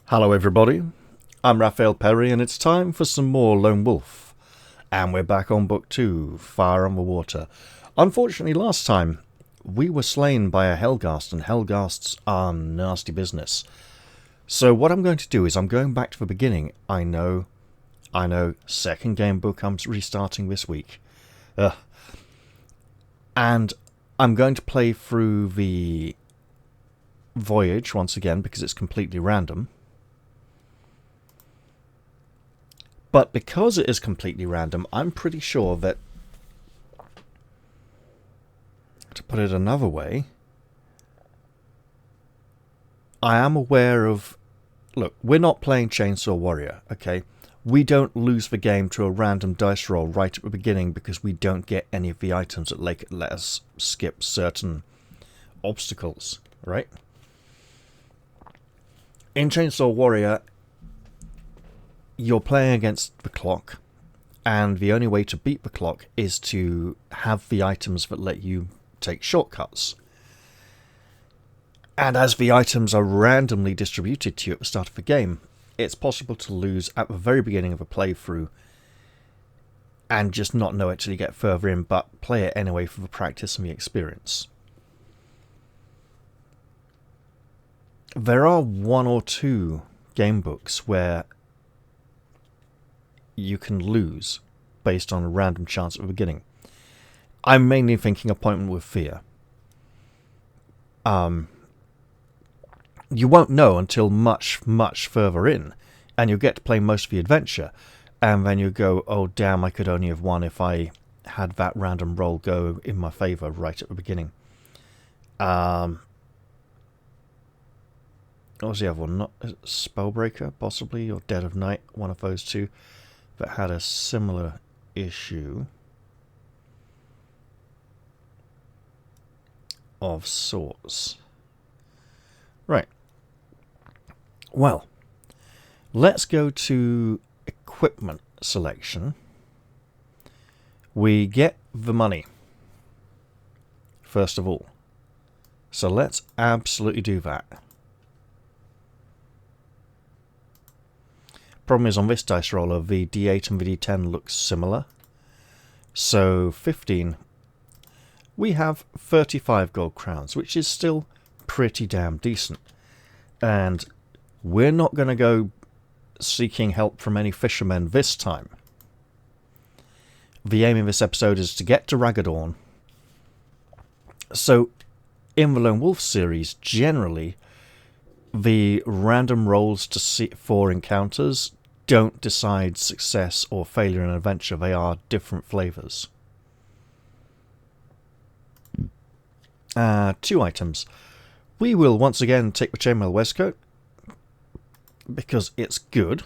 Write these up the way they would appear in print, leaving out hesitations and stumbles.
Hello everybody, I'm Raphael Perry and it's time for some more Lone Wolf. And we're back on Book 2, Fire on the Water. Unfortunately last time, we were slain by a Helghast, and Helghasts are nasty business. So what I'm going to do is I'm going back to the beginning. I know, second game book I'm restarting this week. And I'm going to play through the voyage once again because it's completely random. But because it is completely random, I'm pretty sure that, to put it another way, I am aware of... Look, we're not playing Chainsaw Warrior, okay? We don't lose the game to a random dice roll right at the beginning because we don't get any of the items that let us skip certain obstacles, right? In Chainsaw Warrior, you're playing against the clock, and the only way to beat the clock is to have the items that let you take shortcuts. And as the items are randomly distributed to you at the start of the game, it's possible to lose at the very beginning of a playthrough and just not know it till you get further in, but play it anyway for the practice and the experience. There are one or two game books where you can lose based on a random chance at the beginning. I'm mainly thinking Appointment with Fear. You won't know until much, much further in, and you'll get to play most of the adventure, and then you go, oh damn, I could only have won if I had that random roll go in my favour right at the beginning. What was the other one? Not Spellbreaker, possibly, or Dead of Night, one of those two, that had a similar issue of sorts. Right. Well, let's go to equipment selection. We get the money, first of all. So let's absolutely do that. Problem is, on this dice roller, the D8 and the D10 look similar. So 15. We have 35 gold crowns, which is still pretty damn decent. And we're not going to go seeking help from any fishermen this time. The aim of this episode is to get to Raggadorn. So, in the Lone Wolf series, generally, the random rolls for encounters don't decide success or failure in an adventure. They are different flavours. 2 items. We will once again take the chainmail waistcoat because it's good.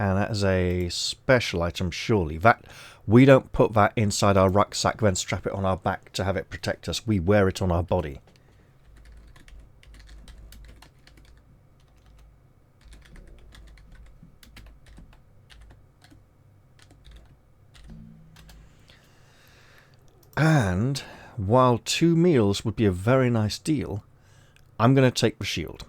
And that is a special item, surely. That we don't put that inside our rucksack, then strap it on our back to have it protect us. We wear it on our body. And while 2 meals would be a very nice deal, I'm going to take the shield.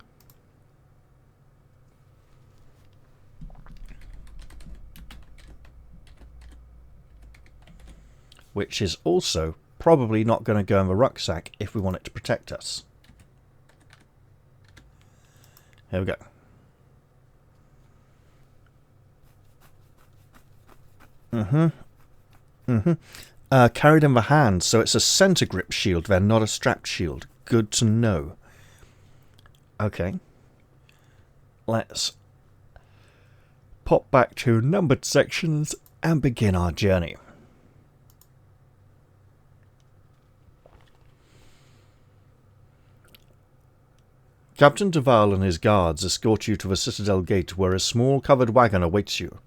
Which is also probably not going to go in the rucksack if we want it to protect us. Here we go. Carried in the hand, so it's a center grip shield then, not a strapped shield. Good to know. Okay. Let's pop back to numbered sections and begin our journey. Captain Duval and his guards escort you to the citadel gate where a small covered wagon awaits you.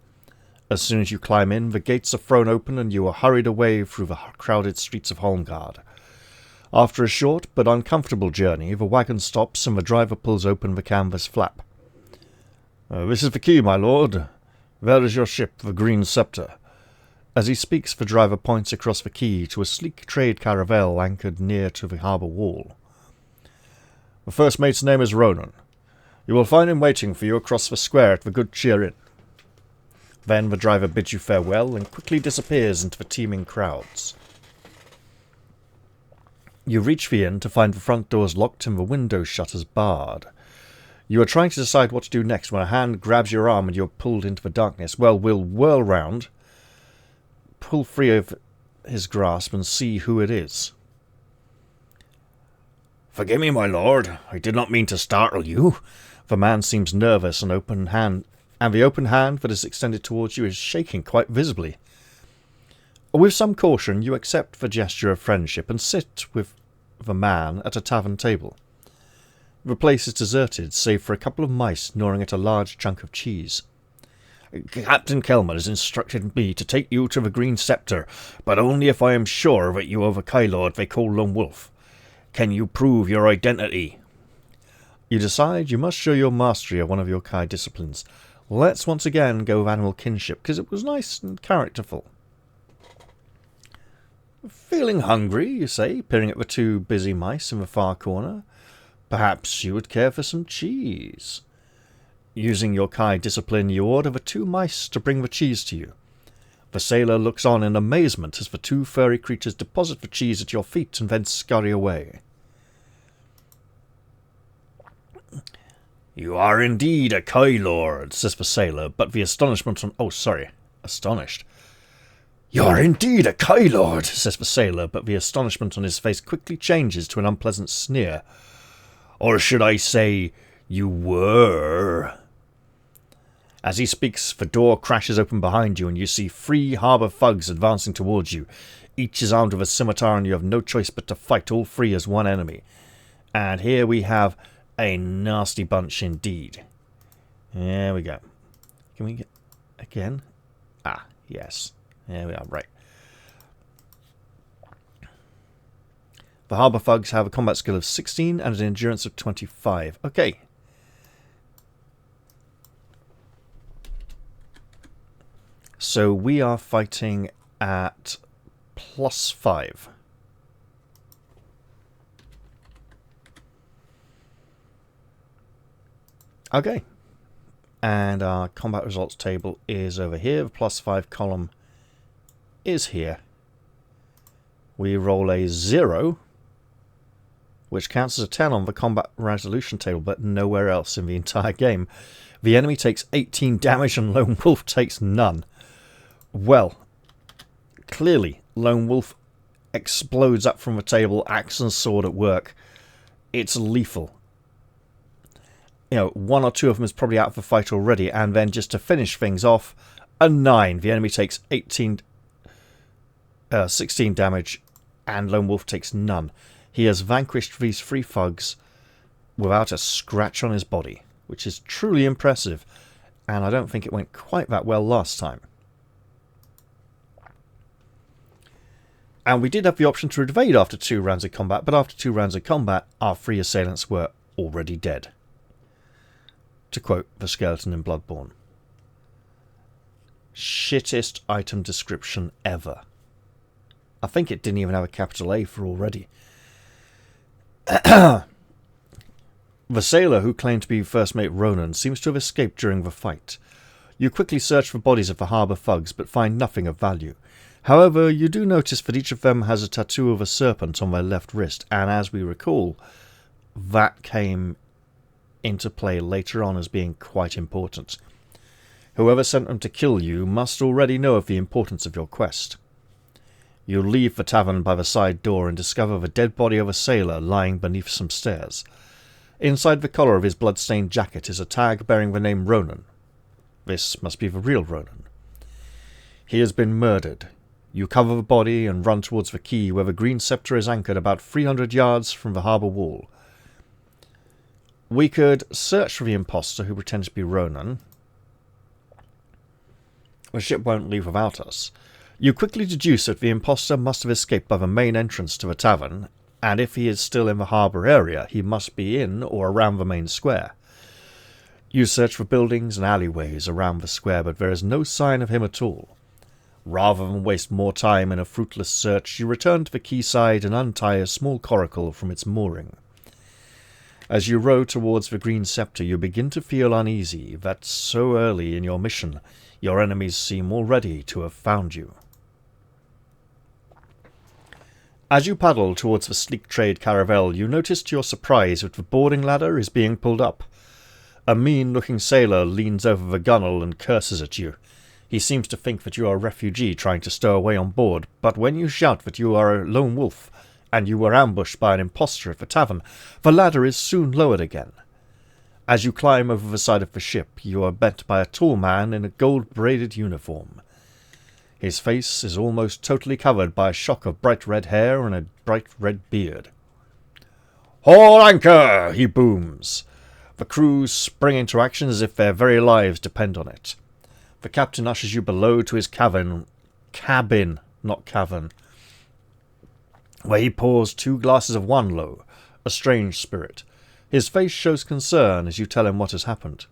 As soon as you climb in, the gates are thrown open and you are hurried away through the crowded streets of Holmgard. After a short but uncomfortable journey, the wagon stops and the driver pulls open the canvas flap. This is the key, my lord. There is your ship, the Green Sceptre. As he speaks, the driver points across the quay to a sleek trade caravel anchored near to the harbour wall. The first mate's name is Ronan. You will find him waiting for you across the square at the Good Cheer Inn. Then the driver bids you farewell and quickly disappears into the teeming crowds. You reach the inn to find the front doors locked and the window shutters barred. You are trying to decide what to do next when a hand grabs your arm and you are pulled into the darkness. Well, we'll whirl round, pull free of his grasp and see who it is. Forgive me, my lord. I did not mean to startle you. The man seems nervous and the open hand that is extended towards you is shaking quite visibly. With some caution, you accept the gesture of friendship and sit with the man at a tavern table. The place is deserted, save for a couple of mice gnawing at a large chunk of cheese. Captain Kelmer has instructed me to take you to the Green Sceptre, but only if I am sure that you are the Kylord they call Lone Wolf. Can you prove your identity? You decide you must show your mastery of one of your Kai disciplines. Let's once again go with animal kinship, because it was nice and characterful. Feeling hungry, you say, peering at the two busy mice in the far corner. Perhaps you would care for some cheese. Using your Kai discipline, you order the two mice to bring the cheese to you. The sailor looks on in amazement as the two furry creatures deposit the cheese at your feet and then scurry away. You are indeed a Kylord, says the sailor, but the astonishment on... astonished. You are indeed a Kylord, says the sailor, but the astonishment on his face quickly changes to an unpleasant sneer. Or should I say, you were? As he speaks, the door crashes open behind you and you see 3 harbour thugs advancing towards you. Each is armed with a scimitar and you have no choice but to fight all 3 as one enemy. And here we have a nasty bunch indeed. There we go. Can we get... again? Ah, yes. There we are, right. The harbour thugs have a combat skill of 16 and an endurance of 25. Okay. So we are fighting at +5. Okay. And our combat results table is over here. The +5 column is here. We roll a 0, which counts as a 10 on the combat resolution table, but nowhere else in the entire game. The enemy takes 18 damage and Lone Wolf takes none. Well, clearly, Lone Wolf explodes up from the table, axe and sword at work. It's lethal. You know, 1 or 2 of them is probably out of the fight already, and then just to finish things off, a 9. The enemy takes 16 damage, and Lone Wolf takes none. He has vanquished these 3 thugs without a scratch on his body, which is truly impressive, and I don't think it went quite that well last time. And we did have the option to evade after 2 rounds of combat, but after 2 rounds of combat, our 3 assailants were already dead. To quote the skeleton in Bloodborne. Shittest item description ever. I think it didn't even have a capital A for already. The sailor who claimed to be first mate Ronan seems to have escaped during the fight. You quickly search for bodies of the harbour thugs, but find nothing of value. However, you do notice that each of them has a tattoo of a serpent on their left wrist, and as we recall, that came into play later on as being quite important. Whoever sent them to kill you must already know of the importance of your quest. You leave the tavern by the side door and discover the dead body of a sailor lying beneath some stairs. Inside the collar of his blood-stained jacket is a tag bearing the name Ronan. This must be the real Ronan. He has been murdered. You cover the body and run towards the quay where the Green Sceptre is anchored about 300 yards from the harbour wall. We could search for the imposter who pretends to be Ronan. The ship won't leave without us. You quickly deduce that the imposter must have escaped by the main entrance to the tavern, and if he is still in the harbour area, he must be in or around the main square. You search for buildings and alleyways around the square, but there is no sign of him at all. Rather than waste more time in a fruitless search, you return to the quayside and untie a small coracle from its mooring. As you row towards the Green Scepter, you begin to feel uneasy that so early in your mission, your enemies seem already to have found you. As you paddle towards the sleek trade caravel, you notice to your surprise that the boarding ladder is being pulled up. A mean-looking sailor leans over the gunwale and curses at you. He seems to think that you are a refugee trying to stow away on board, but when you shout that you are a lone wolf, and you were ambushed by an impostor at the tavern, the ladder is soon lowered again. As you climb over the side of the ship, you are met by a tall man in a gold-braided uniform. His face is almost totally covered by a shock of bright red hair and a bright red beard. "Haul anchor!" he booms. The crew spring into action as if their very lives depend on it. The captain ushers you below to his cabin, not cavern, where he pours 2 glasses of wine low, a strange spirit. His face shows concern as you tell him what has happened.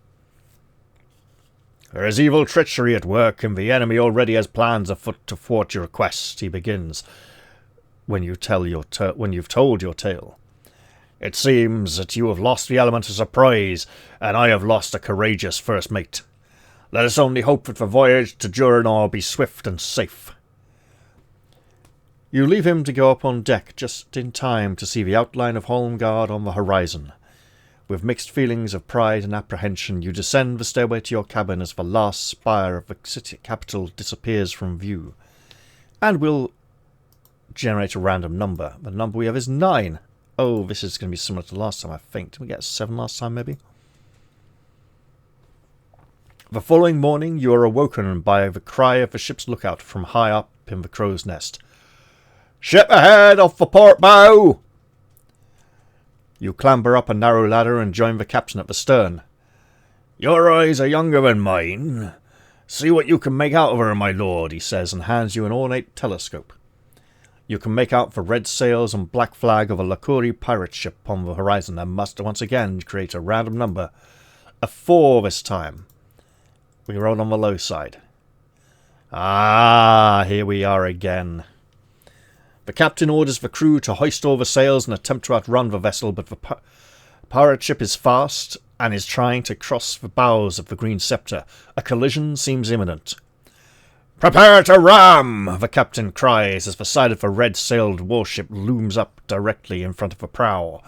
"There is evil treachery at work, and the enemy already has plans afoot to thwart your quest," he begins, when you've told your tale. "It seems that you have lost the element of surprise, and I have lost a courageous first mate. Let us only hope that the voyage to Durinor be swift and safe." You leave him to go up on deck just in time to see the outline of Holmgard on the horizon. With mixed feelings of pride and apprehension, you descend the stairway to your cabin as the last spire of the city capital disappears from view. And we'll generate a random number. The number we have is 9. Oh, this is going to be similar to last time, I think. Did we get 7 last time, maybe? The following morning, you are awoken by the cry of the ship's lookout from high up in the crow's nest. "Ship ahead off the port bow!" You clamber up a narrow ladder and join the captain at the stern. "Your eyes are younger than mine. See what you can make out of her, my lord," he says, and hands you an ornate telescope. You can make out the red sails and black flag of a Lakuri pirate ship on the horizon and must once again create a random number. A 4 this time. We roll on the low side. Ah, here we are again. The captain orders the crew to hoist all the sails and attempt to outrun the vessel, but the pirate ship is fast and is trying to cross the bows of the Green Scepter. A collision seems imminent. "Prepare to ram!" the captain cries as the side of the red-sailed warship looms up directly in front of the prow.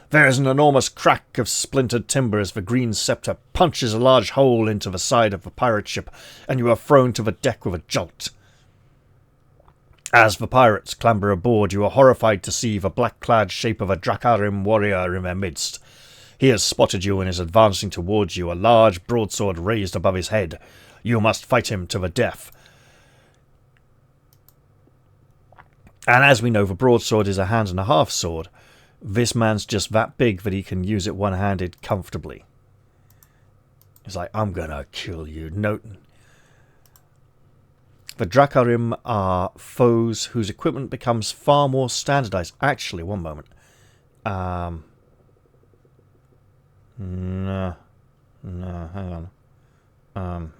There is an enormous crack of splintered timber as the Green Scepter punches a large hole into the side of the pirate ship, and you are thrown to the deck with a jolt. As the pirates clamber aboard, you are horrified to see the black-clad shape of a Drakarim warrior in their midst. He has spotted you and is advancing towards you, a large broadsword raised above his head. You must fight him to the death. And as we know, the broadsword is a hand-and-a-half sword. This man's just that big that he can use it one-handed comfortably. He's like, "I'm gonna kill you." No. The Drakarim are foes whose equipment becomes far more standardized. Actually, one moment. No, hang on.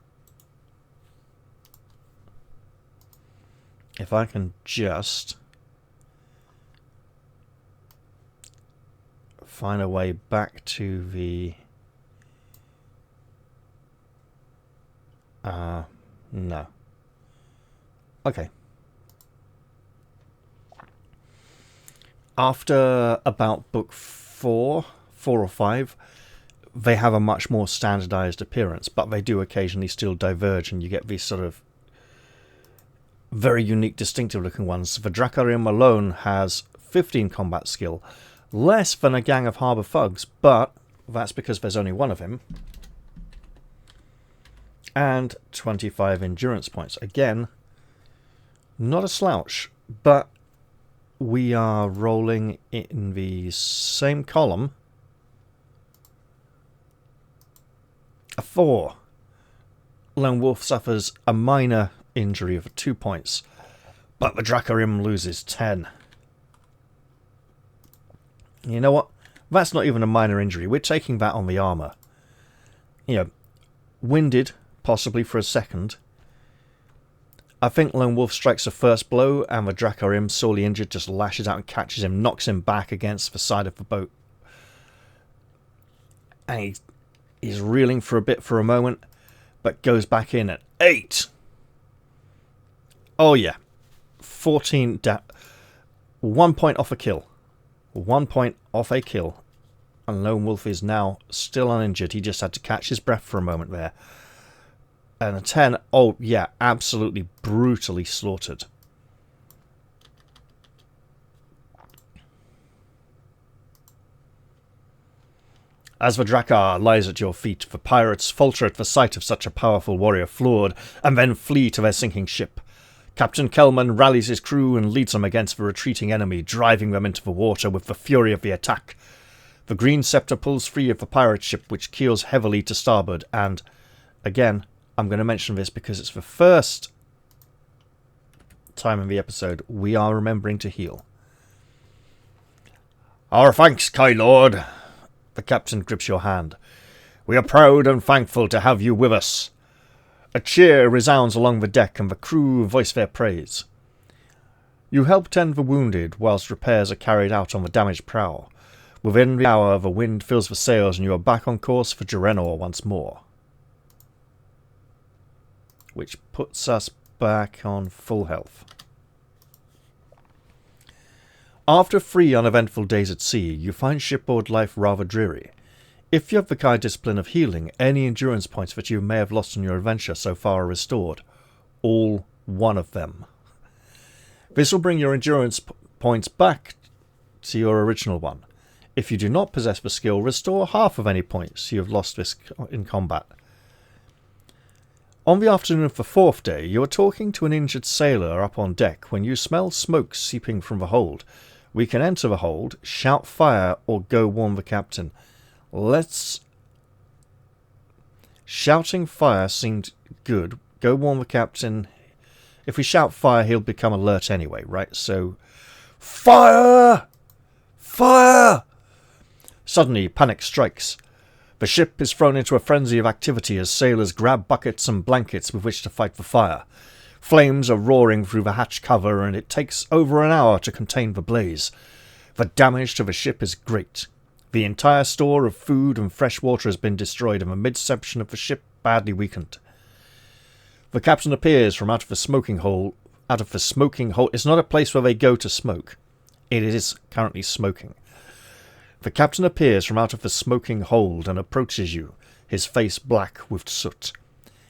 If I can just find a way back to the... no. Okay. After about book 4 or 5, they have a much more standardized appearance, but they do occasionally still diverge, and you get these sort of very unique, distinctive looking ones. The Drakarim alone has 15 combat skill, less than a gang of harbour thugs, but that's because there's only one of him. And 25 endurance points. Again, not a slouch, but we are rolling in the same column. A 4. Lone Wolf suffers a minor injury of 2 points, but the Drakarim loses 10. You know what? That's not even a minor injury. We're taking that on the armour. You know, winded, possibly for a second. I think Lone Wolf strikes the first blow, and the Drakkar, sorely injured, just lashes out and catches him, knocks him back against the side of the boat. And he's reeling for a bit for a moment, but goes back in at 8. Oh yeah. 14 1 point off a kill. 1 point off a kill. And Lone Wolf is now still uninjured. He just had to catch his breath for a moment there. And a 10. Oh, yeah. Absolutely brutally slaughtered. As the Drakkar lies at your feet, the pirates falter at the sight of such a powerful warrior floored, and then flee to their sinking ship. Captain Kelman rallies his crew and leads them against the retreating enemy, driving them into the water with the fury of the attack. The green scepter pulls free of the pirate ship, which keels heavily to starboard, and, again, I'm going to mention this because it's the first time in the episode we are remembering to heal. Our thanks, Kai Lord. The captain grips your hand. We are proud and thankful to have you with us. A cheer resounds along the deck, and the crew voice their praise. You help tend the wounded, whilst repairs are carried out on the damaged prow. Within the hour, the wind fills the sails, and you are back on course for Gerenor once more. Which puts us back on full health. After 3 uneventful days at sea, you find shipboard life rather dreary. If you have the kind discipline of healing, any endurance points that you may have lost on your adventure so far are restored. All 1 of them. This will bring your endurance points back to your original one. If you do not possess the skill, restore half of any points you have lost in combat. On the afternoon of the 4th day, you are talking to an injured sailor up on deck when you smell smoke seeping from the hold. We can enter the hold, shout fire, or go warn the captain. Shouting fire seemed good. Go warn the captain. If we shout fire, he'll become alert anyway, right? So, fire! Fire! Suddenly, panic strikes. The ship is thrown into a frenzy of activity as sailors grab buckets and blankets with which to fight the fire. Flames are roaring through the hatch cover, and it takes over an hour to contain the blaze. The damage to the ship is great. The entire store of food and fresh water has been destroyed, and the midsection of the ship badly weakened. The captain appears from out of the smoking hole. It's not a place where they go to smoke. It is currently smoking. The captain appears from out of the smoking hold and approaches you, his face black with soot.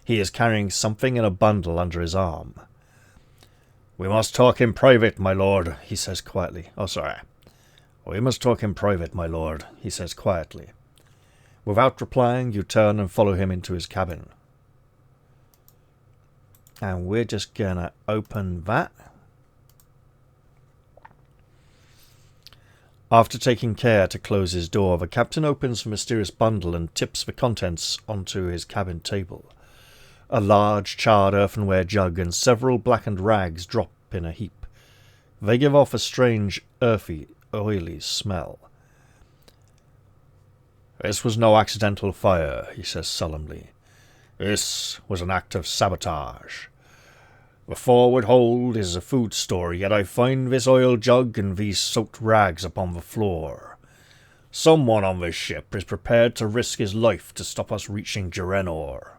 He is carrying something in a bundle under his arm. We must talk in private, my lord, he says quietly. We must talk in private, my lord, he says quietly. Without replying, you turn and follow him into his cabin. And we're just gonna open that. After taking care to close his door, the captain opens the mysterious bundle and tips the contents onto his cabin table. A large charred earthenware jug and several blackened rags drop in a heap. They give off a strange, earthy, oily smell. This was no accidental fire, he says solemnly. This was an act of sabotage. The forward hold is a food store, yet I find this oil jug and these soaked rags upon the floor. Someone on this ship is prepared to risk his life to stop us reaching Gerenor.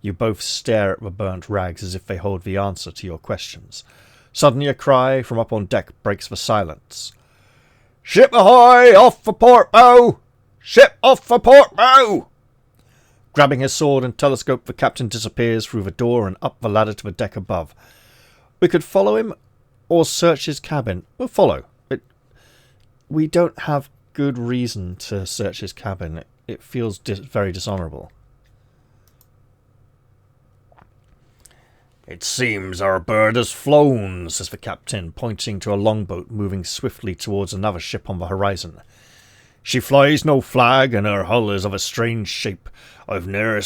You both stare at the burnt rags as if they hold the answer to your questions. Suddenly a cry from up on deck breaks the silence. Ship ahoy! Off for port bow! Ship off for port bow! Grabbing his sword and telescope, the captain disappears through the door and up the ladder to the deck above. We could follow him or search his cabin. We'll follow. We don't have good reason to search his cabin. It feels very dishonourable. It seems our bird has flown, says the captain, pointing to a longboat moving swiftly towards another ship on the horizon. She flies no flag, and her hull is of a strange shape. I've ne'er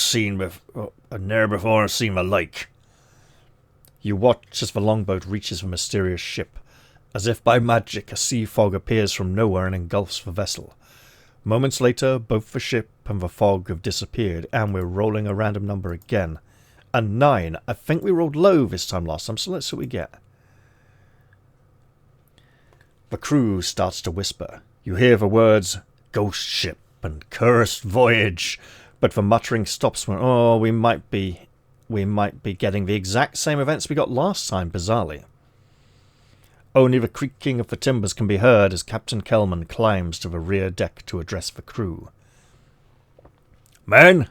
before seen the like. You watch as the longboat reaches the mysterious ship. As if by magic, a sea fog appears from nowhere and engulfs the vessel. Moments later, both the ship and the fog have disappeared, and we're rolling a random number again. A 9. I think we rolled low this time last time, so let's see what we get. The crew starts to whisper. You hear the words, ghost ship and cursed voyage, but the muttering stops when, we might be getting the exact same events we got last time, bizarrely. Only the creaking of the timbers can be heard as Captain Kelman climbs to the rear deck to address the crew. Men,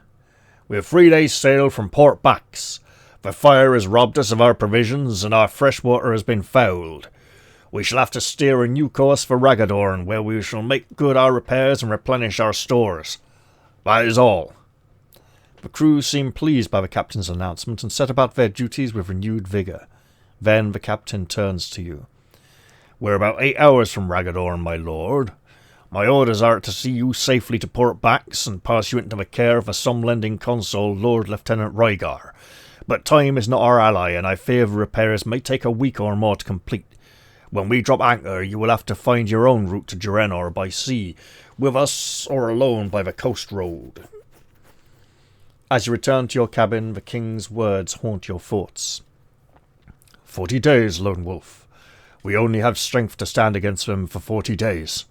we have 3 days' sail from Port Bax. The fire has robbed us of our provisions, and our fresh water has been fouled. We shall have to steer a new course for Raggadorn, where we shall make good our repairs and replenish our stores. That is all. The crew seemed pleased by the captain's announcement and set about their duties with renewed vigour. Then the captain turns to you. We're about 8 hours from Raggadorn, my lord. My orders are to see you safely to Port Bax and pass you into the care of a sum-lending consul, Lord Lieutenant Rygar. But time is not our ally, and I fear the repairs may take a week or more to complete. When we drop anchor, you will have to find your own route to Durenor by sea, with us or alone by the coast road. As you return to your cabin, the king's words haunt your thoughts. 40 days, Lone Wolf. We only have strength to stand against them for 40 days.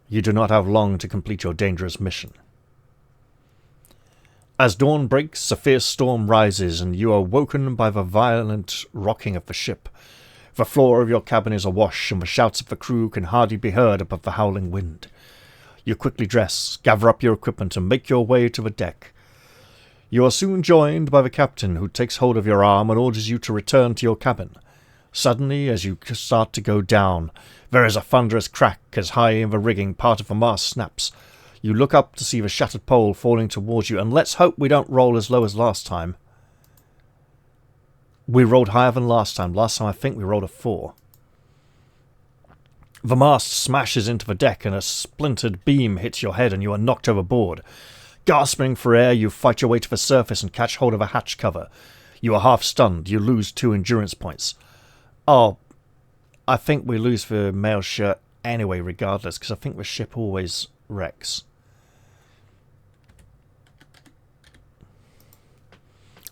You do not have long to complete your dangerous mission. As dawn breaks, a fierce storm rises, and you are woken by the violent rocking of the ship. The floor of your cabin is awash, and the shouts of the crew can hardly be heard above the howling wind. You quickly dress, gather up your equipment, and make your way to the deck. You are soon joined by the captain, who takes hold of your arm and orders you to return to your cabin. Suddenly, as you start to go down, there is a thunderous crack as high in the rigging part of the mast snaps. You look up to see the shattered pole falling towards you, and let's hope we don't roll as low as last time. We rolled higher than last time. Last time I think we rolled a 4. The mast smashes into the deck and a splintered beam hits your head and you are knocked overboard. Gasping for air, you fight your way to the surface and catch hold of a hatch cover. You are half stunned. You lose 2 endurance points. Oh, I think we lose the mail shirt anyway, regardless, because I think the ship always wrecks.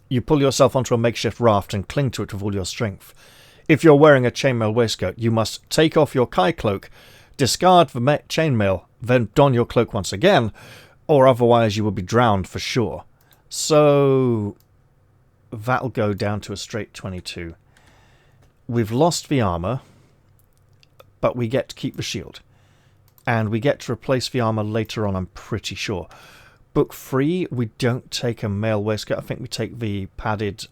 You pull yourself onto a makeshift raft and cling to it with all your strength. If you're wearing a chainmail waistcoat, you must take off your Kai cloak, discard the chainmail, then don your cloak once again, or otherwise you will be drowned for sure. So that'll go down to a straight 22. We've lost the armour, but we get to keep the shield. And we get to replace the armour later on, I'm pretty sure. Book 3, we don't take a mail waistcoat. I think we take the padded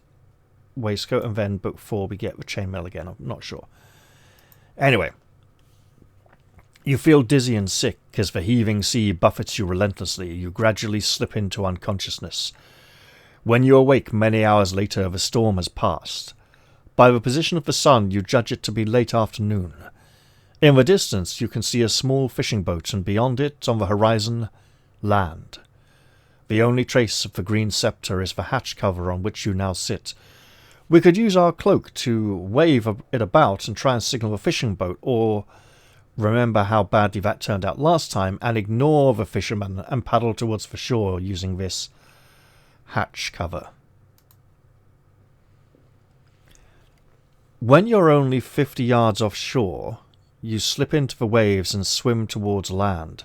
waistcoat, and then book 4 we get the chainmail again. I'm not sure. Anyway, you feel dizzy and sick as the heaving sea buffets you relentlessly. You gradually slip into unconsciousness. When you awake many hours later, the storm has passed. By the position of the sun, you judge it to be late afternoon. In the distance, you can see a small fishing boat, and beyond it, on the horizon, land. The only trace of the green sceptre is the hatch cover on which you now sit. We could use our cloak to wave it about and try and signal a fishing boat, or remember how badly that turned out last time and ignore the fishermen and paddle towards the shore using this hatch cover. When you're only 50 yards offshore, you slip into the waves and swim towards land.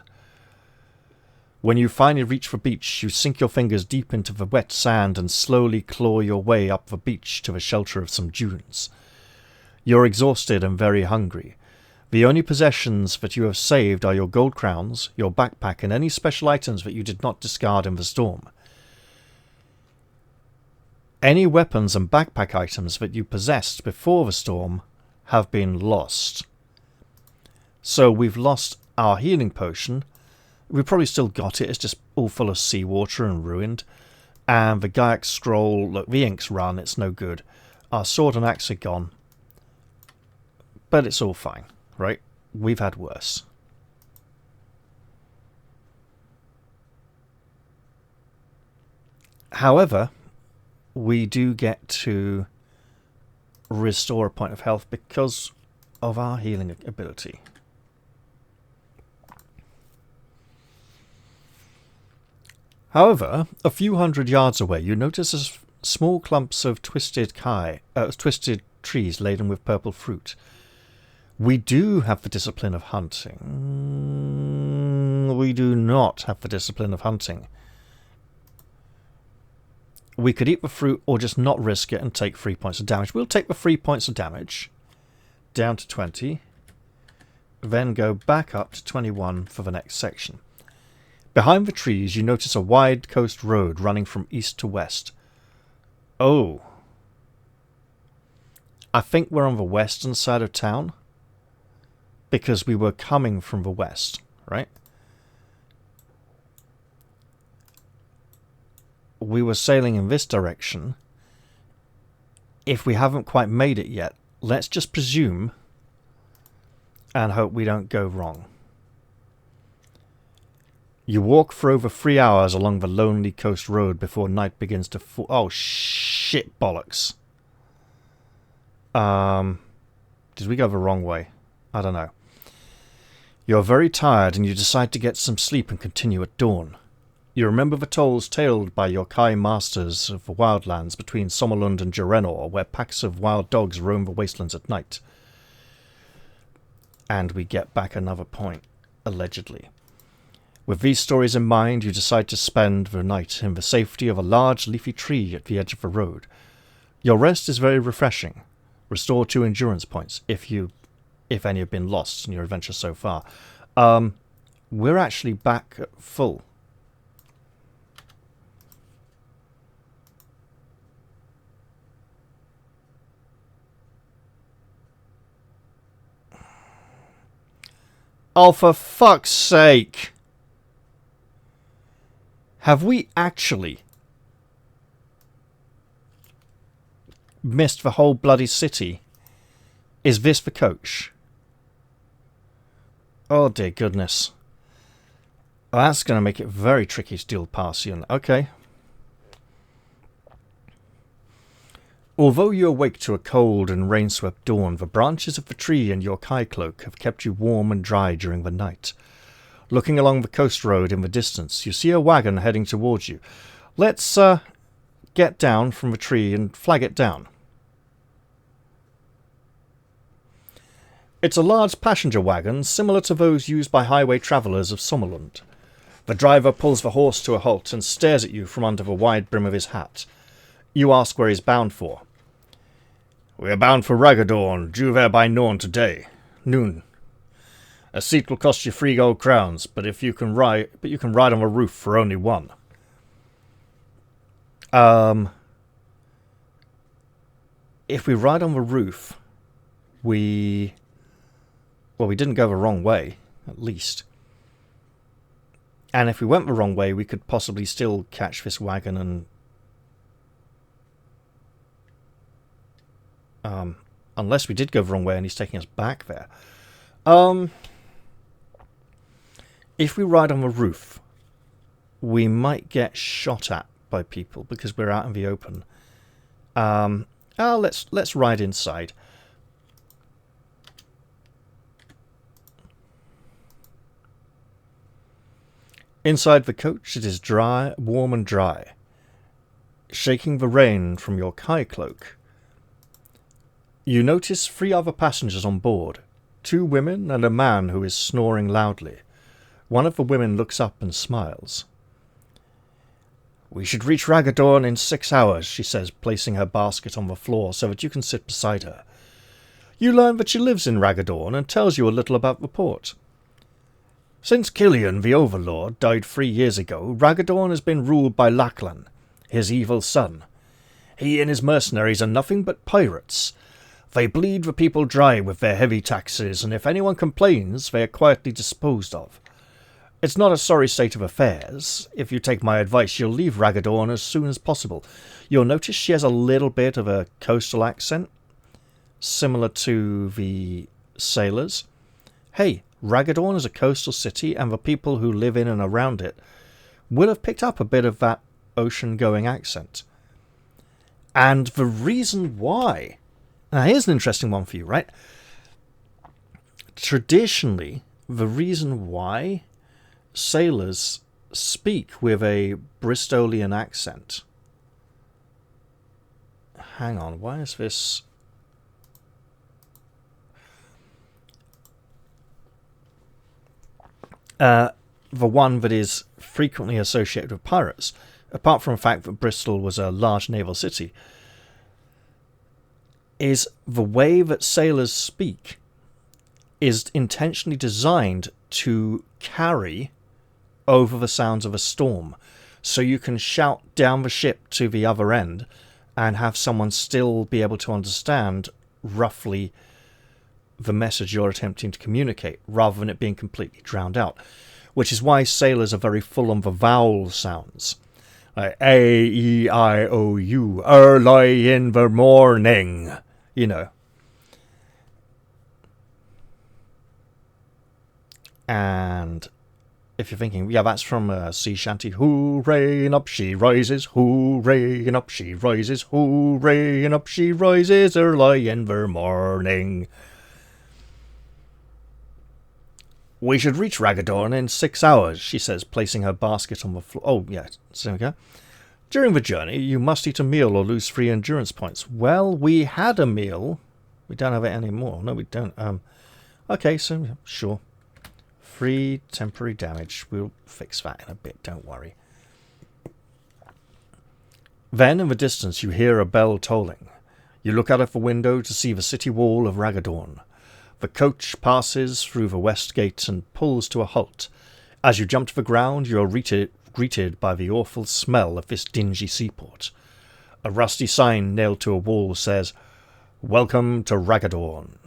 When you finally reach the beach, you sink your fingers deep into the wet sand and slowly claw your way up the beach to the shelter of some dunes. You're exhausted and very hungry. The only possessions that you have saved are your gold crowns, your backpack, and any special items that you did not discard in the storm. Any weapons and backpack items that you possessed before the storm have been lost. So we've lost our healing potion. We've probably still got it, it's just all full of seawater and ruined. And the Gaiac scroll, look, the ink's run, it's no good. Our sword and axe are gone. But it's all fine, right? We've had worse. However, we do get to restore a point of health because of our healing ability. However, a few hundred yards away, you notice a small clumps of twisted trees laden with purple fruit. We do have the discipline of hunting. We do not have the discipline of hunting. We could eat the fruit or just not risk it and take 3 points of damage. We'll take the 3 points of damage down to 20. Then go back up to 21 for the next section. Behind the trees, you notice a wide coast road running from east to west. Oh. I think we're on the western side of town. Because we were coming from the west, right? We were sailing in this direction. If we haven't quite made it yet, let's just presume and hope we don't go wrong. You walk for over 3 hours along the lonely coast road before night begins to fall. Oh, shit bollocks. Did we go the wrong way? I don't know. You're very tired and you decide to get some sleep and continue at dawn. You remember the tolls told by your Kai masters of the wildlands between Sommerlund and Gerenor, where packs of wild dogs roam the wastelands at night. And we get back another point, allegedly. With these stories in mind, you decide to spend the night in the safety of a large leafy tree at the edge of the road. Your rest is very refreshing. Restore 2 endurance points if any have been lost in your adventure so far. We're actually back at full. Oh, for fuck's sake! Have we actually missed the whole bloody city? Is this the coach? Oh dear goodness. Oh, that's going to make it very tricky to deal past you. Okay. Although you awake to a cold and rain-swept dawn, the branches of the tree and your Kai cloak have kept you warm and dry during the night. Looking along the coast road in the distance, you see a wagon heading towards you. Let's get down from the tree and flag it down. It's a large passenger wagon, similar to those used by highway travellers of Sommerlund. The driver pulls the horse to a halt and stares at you from under the wide brim of his hat. You ask where he's bound for. "We're bound for Ragadorn, due there by noon today. A seat will cost you 3 gold crowns, but you can ride on the roof for only 1. If we ride on the roof, we didn't go the wrong way, at least. And if we went the wrong way, we could possibly still catch this wagon and unless we did go the wrong way and he's taking us back there. If we ride on the roof, we might get shot at by people because we're out in the open. Let's ride inside. Inside the coach, it is warm and dry. Shaking the rain from your Kai cloak, you notice 3 other passengers on board, 2 women and a man who is snoring loudly. One of the women looks up and smiles. "We should reach Ragadorn in 6 hours, she says, placing her basket on the floor so that you can sit beside her. You learn that she lives in Ragadorn and tells you a little about the port. Since Killian, the Overlord, died 3 years ago, Ragadorn has been ruled by Lachlan, his evil son. He and his mercenaries are nothing but pirates. They bleed the people dry with their heavy taxes, and if anyone complains, they are quietly disposed of. It's not a sorry state of affairs. If you take my advice, you'll leave Ragadorn as soon as possible. You'll notice she has a little bit of a coastal accent, similar to the sailors. Hey, Ragadorn is a coastal city, and the people who live in and around it will have picked up a bit of that ocean-going accent. And the reason why... Now, here's an interesting one for you, right? Traditionally, the reason why sailors speak with a Bristolian accent hang on, why is this... the one that is frequently associated with pirates, apart from the fact that Bristol was a large naval city, is the way that sailors speak is intentionally designed to carry over the sounds of a storm. So you can shout down the ship to the other end and have someone still be able to understand roughly the message you're attempting to communicate, rather than it being completely drowned out. Which is why sailors are very full on the vowel sounds. Like A, E, I, O, U, early in the morning. You know. And if you're thinking, yeah, that's from a sea shanty. Hooray, and up she rises. Hooray, and up she rises. Hooray, and up she rises early in the morning. We should reach Raggadorn in 6 hours, she says, placing her basket on the floor. Oh, yeah, so we go. During the journey, you must eat a meal or lose 3 endurance points. Well, we had a meal. We don't have it anymore. No, we don't. Okay, so, sure. 3 temporary damage. We'll fix that in a bit, don't worry. Then, in the distance, you hear a bell tolling. You look out of the window to see the city wall of Raggadorn. The coach passes through the west gate and pulls to a halt. As you jump to the ground, you are greeted by the awful smell of this dingy seaport. A rusty sign nailed to a wall says, "Welcome to Raggadorn."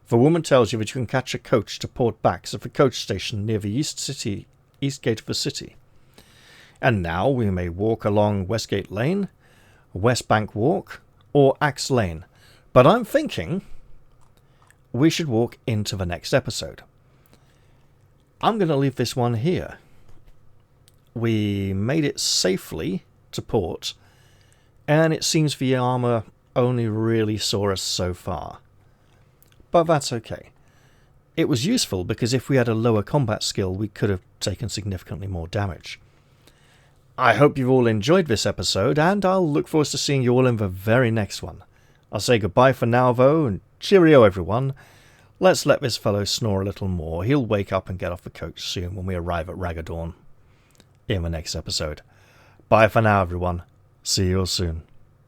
The woman tells you that you can catch a coach to Port Backs at the coach station near the east gate of the city. And now we may walk along Westgate Lane, West Bank Walk, or Axe Lane. But I'm thinking we should walk into the next episode. I'm going to leave this one here. We made it safely to port, and it seems the armor only really saw us so far. But that's okay. It was useful because if we had a lower combat skill, we could have taken significantly more damage. I hope you've all enjoyed this episode, and I'll look forward to seeing you all in the very next one. I'll say goodbye for now, though, and cheerio, everyone. Let's let this fellow snore a little more. He'll wake up and get off the coach soon when we arrive at Raggadorn in the next episode. Bye for now, everyone. See you all soon.